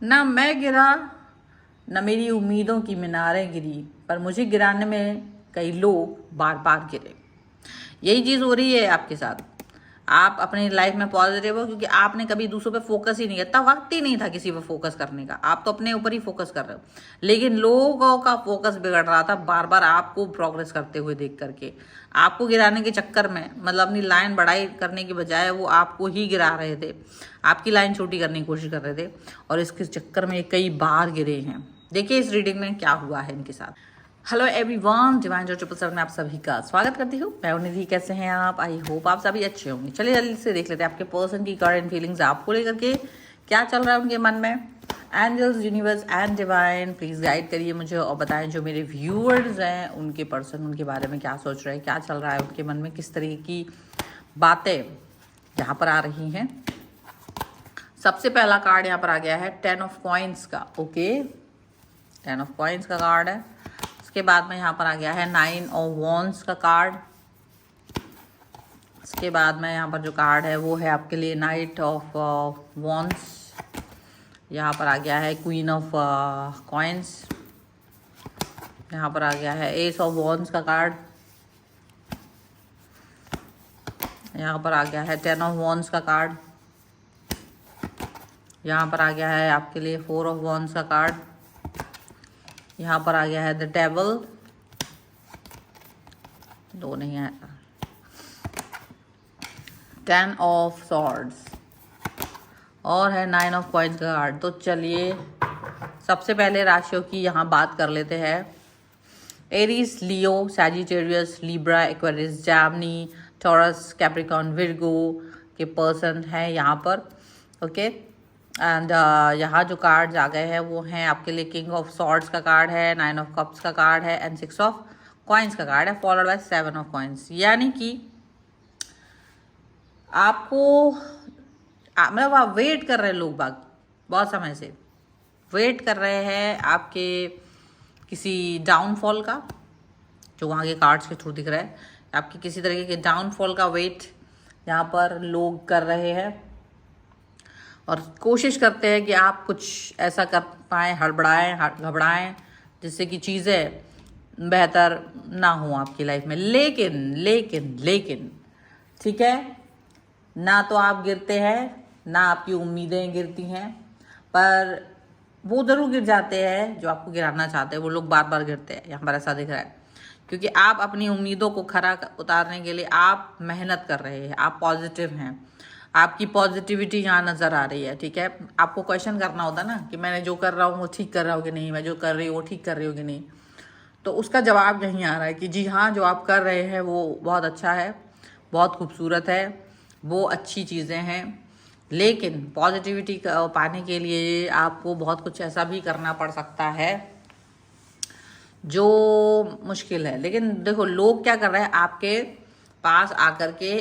ना मैं गिरा, न मेरी उम्मीदों की मीनारें गिरी, पर मुझे गिराने में कई लोग बार बार गिरे। यही चीज़ हो रही है आपके साथ। आप अपनी लाइफ में पॉजिटिव हो क्योंकि आपने कभी दूसरों पे फोकस ही नहीं किया, इतना वक्त ही नहीं था किसी पे फोकस करने का। आप तो अपने ऊपर ही फोकस कर रहे हो, लेकिन लोगों का फोकस बिगड़ रहा था बार बार आपको प्रोग्रेस करते हुए देख करके। आपको गिराने के चक्कर में, मतलब अपनी लाइन बढ़ाई करने की बजाय वो आपको ही गिरा रहे थे, आपकी लाइन छोटी करने की कोशिश कर रहे थे, और इसके चक्कर में कई बार गिरे हैं। देखिए इस रीडिंग में क्या हुआ है इनके साथ। हेलो एवरीवन, डिवाइन जो 777 में आप सभी का स्वागत करती हूँ। मैं हूं निधि। कैसे हैं आप? आई होप आप सभी अच्छे होंगे। चलिए जल्दी से देख लेते हैं आपके पर्सन की करंट फीलिंग्स आपको लेकर के क्या चल रहा है उनके मन में। Angels, universe and divine please guide करिए मुझे और बताएं जो मेरे व्यूअर्स हैं उनके पर्सन उनके बारे में क्या सोच रहे हैं, क्या चल रहा है उनके मन में, किस तरीके की बातें यहाँ पर आ रही हैं। सबसे पहला कार्ड यहाँ पर आ गया है 10 ऑफ कॉइन्स का। ओके, 10 ऑफ कॉइन्स का कार्ड है। उसके बाद में यहाँ पर आ गया है 9 ऑफ वॉन्ड्स का कार्ड। इसके बाद में यहाँ पर जो कार्ड है वो है आपके लिए नाइट ऑफ वॉन्ड्स। यहाँ पर आ गया है क्वीन ऑफ कॉइन्स। यहाँ पर आ गया है एस ऑफ वॉन्ड्स का कार्ड। यहाँ पर आ गया है 10 ऑफ वॉन्ड्स का कार्ड। यहाँ पर आ गया है आपके लिए 4 ऑफ वॉन्ड्स का कार्ड। यहाँ पर आ गया है द डेविल, दो नहीं है, 10 ऑफ सॉर्ड्स और है 9 ऑफ कॉइन्स का कार्ड। तो चलिए सबसे पहले राशियों की यहाँ बात कर लेते हैं। Aries, Leo, Sagittarius, Libra, Aquarius, Gemini, Taurus, Capricorn, Virgo के पर्सन है यहाँ पर। ओके, एंड यहाँ जो कार्ड्स आ गए हैं वो हैं आपके लिए किंग ऑफ सॉर्ड्स का कार्ड है, 9 ऑफ कप्स का कार्ड है एंड 6 ऑफ कॉइन्स का कार्ड है, फॉलोड बाय 7 ऑफ कॉइन्स। यानी कि आपको मतलब आप वेट कर रहे हैं, लोग बाग बहुत समय से वेट कर रहे हैं आपके किसी डाउनफॉल का, जो वहाँ के कार्ड्स के थ्रू दिख रहा है। आपके किसी तरीके के डाउनफॉल का वेट यहाँ पर लोग कर रहे हैं और कोशिश करते हैं कि आप कुछ ऐसा कर पाएँ, हड़बड़ाएँ घबराएँ, जिससे कि चीज़ें बेहतर ना हो आपकी लाइफ में। लेकिन लेकिन लेकिन ठीक है, ना तो आप गिरते हैं ना आपकी उम्मीदें गिरती हैं, पर वो ज़रूर गिर जाते हैं जो आपको गिराना चाहते हैं। वो लोग बार बार गिरते हैं, यहाँ पर ऐसा दिख रहा है, क्योंकि आप अपनी उम्मीदों को खरा उतारने के लिए आप मेहनत कर रहे हैं, आप पॉजिटिव हैं, आपकी पॉजिटिविटी यहाँ नज़र आ रही है। ठीक है, आपको क्वेश्चन करना होता ना कि मैंने जो कर रहा हूँ वो ठीक कर रहा हूँ कि नहीं, मैं जो कर रही हूँ वो ठीक कर रही हूँ कि नहीं। तो उसका जवाब यहीं आ रहा है कि जी हाँ, जो आप कर रहे हैं वो बहुत अच्छा है, बहुत खूबसूरत है, वो अच्छी चीज़ें हैं। लेकिन पॉजिटिविटी पाने के लिए आपको बहुत कुछ ऐसा भी करना पड़ सकता है जो मुश्किल है। लेकिन देखो लोग क्या कर रहे हैं, आपके पास आकर के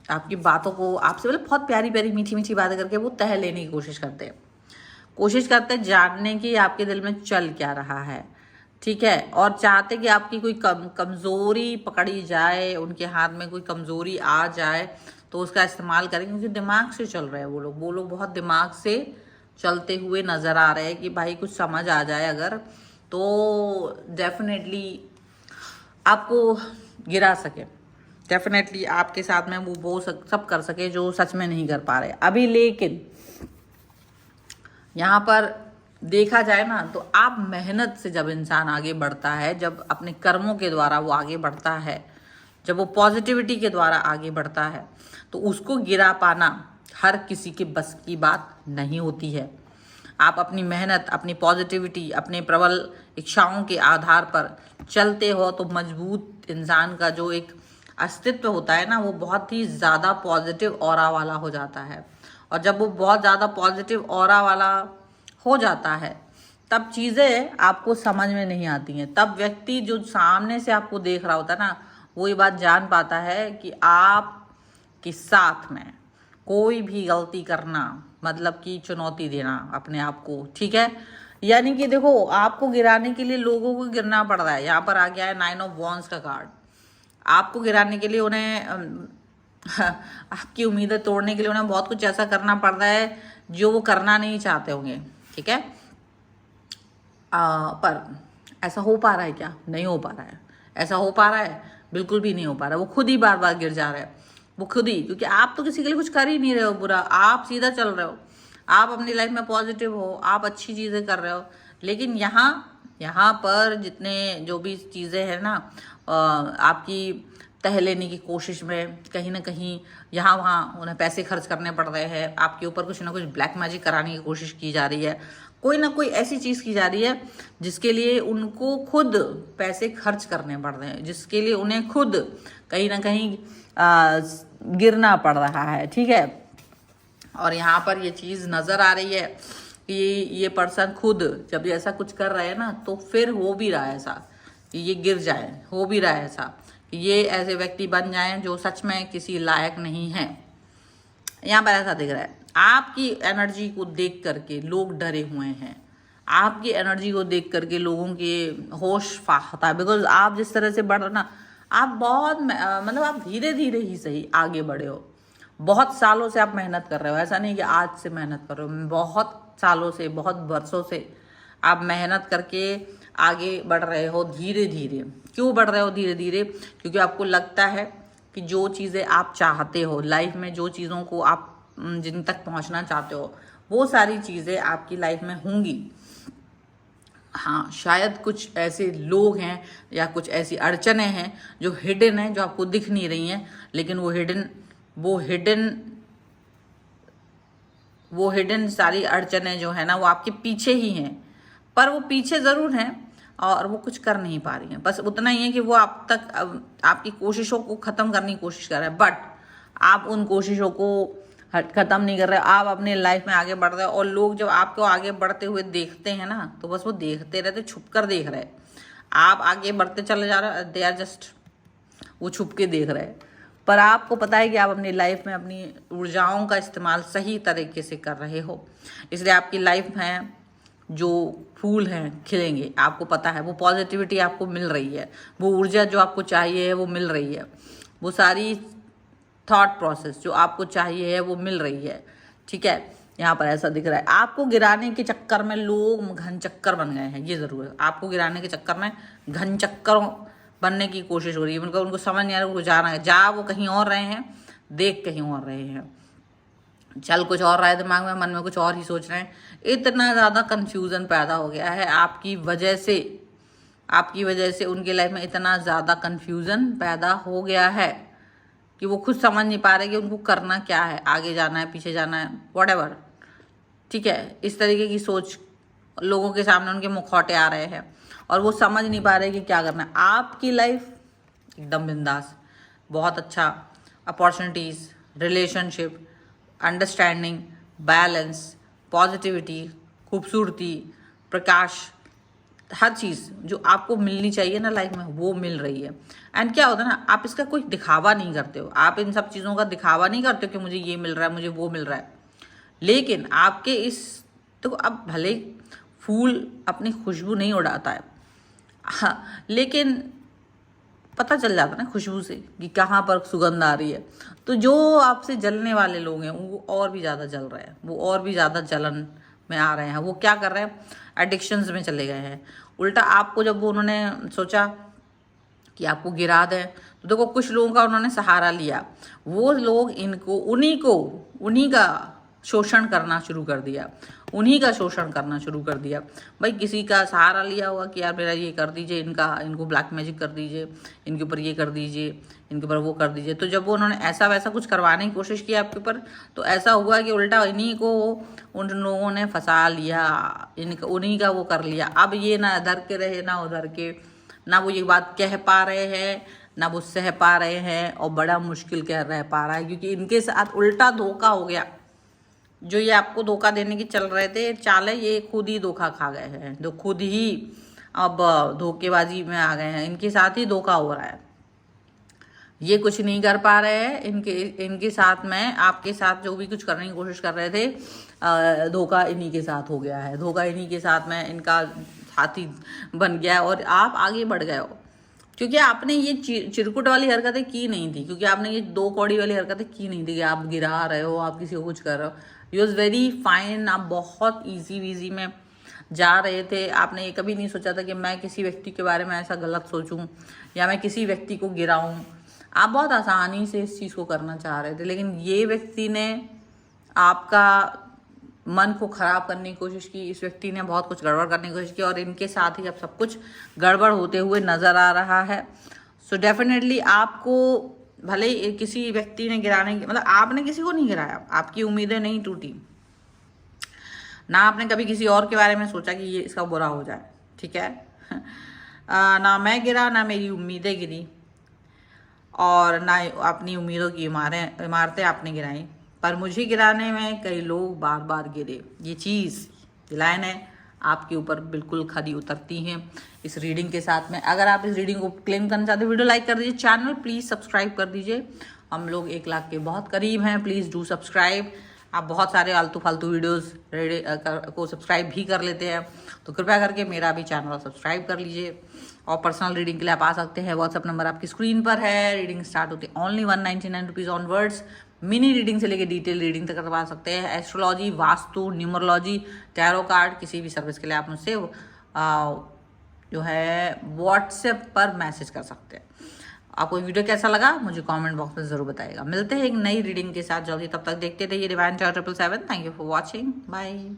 आपकी बातों को आपसे मतलब बहुत प्यारी प्यारी मीठी मीठी बातें करके वो तह लेने की कोशिश करते हैं जानने की आपके दिल में चल क्या रहा है। ठीक है, और चाहते कि आपकी कोई कमज़ोरी पकड़ी जाए, उनके हाथ में कोई कमज़ोरी आ जाए तो उसका इस्तेमाल करें, क्योंकि दिमाग से चल रहे हैं वो लोग बहुत दिमाग से चलते हुए नज़र आ रहे हैं कि भाई कुछ समझ आ जाए अगर, तो डेफिनेटली आपको गिरा सके, डेफिनेटली आपके साथ में वो सब कर सके जो सच में नहीं कर पा रहे अभी। लेकिन यहाँ पर देखा जाए ना तो आप मेहनत से जब इंसान आगे बढ़ता है, जब अपने कर्मों के द्वारा वो आगे बढ़ता है, जब वो पॉजिटिविटी के द्वारा आगे बढ़ता है, तो उसको गिरा पाना हर किसी के बस की बात नहीं होती है। आप अपनी मेहनत, अपनी पॉजिटिविटी, अपने प्रबल इच्छाओं के आधार पर चलते हो तो मजबूत इंसान का जो एक अस्तित्व होता है ना, वो बहुत ही ज़्यादा पॉजिटिव ऑरा वाला हो जाता है। और जब वो बहुत ज़्यादा पॉजिटिव ऑरा वाला हो जाता है तब चीज़ें आपको समझ में नहीं आती हैं। तब व्यक्ति जो सामने से आपको देख रहा होता है ना, वो ये बात जान पाता है कि आप के साथ में कोई भी गलती करना मतलब कि चुनौती देना अपने आप को। ठीक है, यानी कि देखो आपको गिराने के लिए लोगों को गिरना पड़ रहा है। यहाँ पर आ गया है 9 ऑफ वॉन्ड्स का कार्ड। आपको गिराने के लिए उन्हें आपकी उम्मीदें तोड़ने के लिए उन्हें बहुत कुछ ऐसा करना पड़ रहा है जो वो करना नहीं चाहते होंगे, ठीक है। पर ऐसा हो पा रहा है क्या? नहीं हो पा रहा है। ऐसा हो पा रहा है? बिल्कुल भी नहीं हो पा रहा है। वो खुद ही बार बार गिर जा रहा है, वो खुद ही, क्योंकि आप तो किसी के लिए कुछ कर ही नहीं रहे हो बुरा, आप सीधा चल रहे हो, आप अपनी लाइफ में पॉजिटिव हो, आप अच्छी चीज़ें कर रहे हो। लेकिन यहाँ पर जितने जो भी चीज़ें हैं ना, आपकी तह लेने की कोशिश में कहीं ना कहीं यहाँ वहाँ उन्हें पैसे खर्च करने पड़ रहे हैं, आपके ऊपर कुछ ना कुछ ब्लैक मैजिक कराने की कोशिश की जा रही है, कोई ना कोई ऐसी चीज़ की जा रही है जिसके लिए उनको खुद पैसे खर्च करने पड़ रहे हैं, जिसके लिए उन्हें खुद कहीं ना कहीं गिरना पड़ रहा है, ठीक है। और यहाँ पर ये चीज़ नज़र आ रही है कि ये पर्सन खुद जब ऐसा कुछ कर रहा है ना, तो फिर हो भी रहा है ऐसा कि ये गिर जाए, हो भी रहा है ऐसा कि ये ऐसे व्यक्ति बन जाएं जो सच में किसी लायक नहीं है। यहाँ पर ऐसा दिख रहा है। आपकी एनर्जी को देख करके लोग डरे हुए हैं, आपकी एनर्जी को देख करके लोगों के होश फाख्ता है, बिकॉज आप जिस तरह से बढ़ रहे ना, आप बहुत मतलब आप धीरे धीरे ही सही आगे बढ़े हो। बहुत सालों से आप मेहनत कर रहे हो, ऐसा नहीं कि आज से मेहनत कर रहे हो, बहुत सालों से, बहुत वर्षों से आप मेहनत करके आगे बढ़ रहे हो धीरे धीरे। क्यों बढ़ रहे हो धीरे धीरे? क्योंकि आपको लगता है कि जो चीज़ें आप चाहते हो लाइफ में, जो चीज़ों को आप जिन तक पहुंचना चाहते हो, वो सारी चीज़ें आपकी लाइफ में होंगी। हाँ, शायद कुछ ऐसे लोग हैं या कुछ ऐसी अड़चनें हैं जो हिडन हैं, जो आपको दिख नहीं रही हैं, लेकिन वो हिडन सारी अड़चनें जो है ना, वो आपके पीछे ही हैं, पर वो पीछे ज़रूर हैं और वो कुछ कर नहीं पा रही हैं। बस उतना ही है कि वो आप तक आपकी कोशिशों को ख़त्म करने की कोशिश कर रहे हैं, बट आप उन कोशिशों को ख़त्म नहीं कर रहे, आप अपने लाइफ में आगे बढ़ रहे हो। और लोग जब आपको आगे बढ़ते हुए देखते हैं ना, तो बस वो देखते रहते, छुप कर देख रहे हैं। आप आगे बढ़ते चले जा रहे हो, दे आर जस्ट, वो छुप के देख रहे हैं। पर आपको पता है कि आप अपनी लाइफ में अपनी ऊर्जाओं का इस्तेमाल सही तरीके से कर रहे हो, इसलिए आपकी लाइफ में जो फूल हैं खिलेंगे। आपको पता है वो पॉजिटिविटी आपको मिल रही है, वो ऊर्जा जो आपको चाहिए है वो मिल रही है, वो सारी थॉट प्रोसेस जो आपको चाहिए है वो मिल रही है, ठीक है। यहाँ पर ऐसा दिख रहा है। आपको गिराने के चक्कर में लोग घन चक्कर बन गए हैं, ये ज़रूर है। आपको गिराने के चक्कर में घन चक्कर बनने की कोशिश हो रही है, मतलब उनको समझ नहीं आ रहा, उनको जाना है, जा वो कहीं और रहे हैं, देख कहीं और रहे हैं, चल कुछ और रहा है दिमाग में, मन में कुछ और ही सोच रहे हैं। इतना ज़्यादा कन्फ्यूज़न पैदा हो गया है आपकी वजह से उनकी लाइफ में इतना ज़्यादा कन्फ्यूज़न पैदा हो गया है कि वो खुद समझ नहीं पा रहे कि उनको करना क्या है, आगे जाना है, पीछे जाना है, व्हाटएवर, ठीक है। इस तरीके की सोच लोगों के सामने उनके मुखौटे आ रहे हैं और वो समझ नहीं पा रहे कि क्या करना है। आपकी लाइफ एकदम बिंदास, बहुत अच्छा, opportunities, relationship, understanding, balance, positivity, खूबसूरती, प्रकाश, हर चीज़ जो आपको मिलनी चाहिए ना लाइफ में, वो मिल रही है। एंड क्या होता है ना, आप इसका कोई दिखावा नहीं करते हो, आप इन सब चीज़ों का दिखावा नहीं करते हो कि मुझे ये मिल रहा है, मुझे वो मिल रहा है। लेकिन आपके इस, तो अब भले फूल अपनी खुशबू नहीं उड़ाता है, हाँ, लेकिन पता चल जाता है ना खुशबू से कि कहाँ पर सुगंध आ रही है। तो जो आपसे जलने वाले लोग हैं वो और भी ज़्यादा जल रहे हैं, वो और भी ज़्यादा जलन में आ रहे हैं। वो क्या कर रहे हैं, एडिक्शंस में चले गए हैं। उल्टा आपको जब वो उन्होंने सोचा कि आपको गिरा दें, तो देखो कुछ लोगों का उन्होंने सहारा लिया, वो लोग उन्हीं का शोषण करना शुरू कर दिया, भाई किसी का सहारा लिया हुआ कि यार मेरा ये कर दीजिए, इनको ब्लैक मैजिक कर दीजिए, इनके ऊपर ये कर दीजिए, इनके ऊपर वो कर दीजिए। तो जब वो उन्होंने ऐसा वैसा कुछ करवाने की कोशिश की आपके ऊपर, तो ऐसा हुआ कि उल्टा इन्हीं को उन लोगों ने फंसा लिया, उन्हीं का वो कर लिया। अब ये ना इधर के रहे ना उधर के, ना वो ये बात कह पा रहे हैं ना वो सह पा रहे हैं, और बड़ा मुश्किल कह रह पा रहा है, क्योंकि इनके साथ उल्टा धोखा हो गया। जो ये आपको धोखा देने की चल रहे थे चाले, ये खुद ही धोखा खा गए हैं, जो खुद ही अब धोखेबाजी में आ गए हैं। इनके साथ ही धोखा हो रहा है, ये कुछ नहीं कर पा रहे हैं। इनके साथ में, आपके साथ जो भी कुछ करने की कोशिश कर रहे थे, धोखा इन्हीं के साथ हो गया है, धोखा इन्हीं के साथ में इनका साथी बन गया और आप आगे बढ़ गए हो। क्योंकि आपने ये चिरकुट वाली हरकतें की नहीं थी, क्योंकि आपने ये 2 कौड़ी वाली हरकतें की नहीं थी कि आप गिरा रहे हो, आप किसी को कुछ कर रहे हो। यू वॉज वेरी फाइन, आप बहुत ईजी वीजी में जा रहे थे। आपने ये कभी नहीं सोचा था कि मैं किसी व्यक्ति के बारे में ऐसा गलत सोचूं या मैं किसी व्यक्ति को गिराऊं। आप बहुत आसानी से इस चीज़ को करना चाह रहे थे, लेकिन ये व्यक्ति ने आपका मन को खराब करने की कोशिश की। इस व्यक्ति ने बहुत कुछ गड़बड़ करने की कोशिश की और इनके साथ ही अब सब कुछ गड़बड़ होते हुए नज़र आ रहा है। सो डेफिनेटली आपको भले किसी व्यक्ति ने गिराने की, मतलब आपने किसी को नहीं गिराया, आपकी उम्मीदें नहीं टूटी, ना आपने कभी किसी और के बारे में सोचा कि ये इसका बुरा हो जाए, ठीक है। ना मैं गिरा, ना मेरी उम्मीदें गिरी, और ना अपनी उम्मीदों की इमारतें आपने गिराई, पर मुझे गिराने में कई लोग बार बार गिरे। ये चीज़, ये लाइन है आपके ऊपर बिल्कुल खरी उतरती हैं इस रीडिंग के साथ में। अगर आप इस रीडिंग को क्लेम करना चाहते हैं, वीडियो लाइक कर दीजिए, चैनल प्लीज़ सब्सक्राइब कर दीजिए। हम लोग 1 लाख के बहुत करीब हैं, प्लीज़ डू सब्सक्राइब। आप बहुत सारे आलतू फालतू वीडियोस को सब्सक्राइब भी कर लेते हैं, तो कृपया करके मेरा भी चैनल सब्सक्राइब कर लीजिए। और पर्सनल रीडिंग के लिए आप आ सकते हैं, व्हाट्सअप नंबर आपकी स्क्रीन पर है। रीडिंग स्टार्ट होती है only 199 rupees onwards. Mini reading से लेके डिटेल रीडिंग तक करवा सकते हैं। Astrology, vastu, numerology, tarot card, किसी भी सर्विस के लिए आप मुझसे जो है व्हाट्सएप पर मैसेज कर सकते हैं। आपको वीडियो कैसा लगा मुझे कमेंट बॉक्स में ज़रूर बताइएगा। मिलते हैं एक नई रीडिंग के साथ जल्दी, तब तक देखते रहिए divine chart 777। Thank you for watching, bye.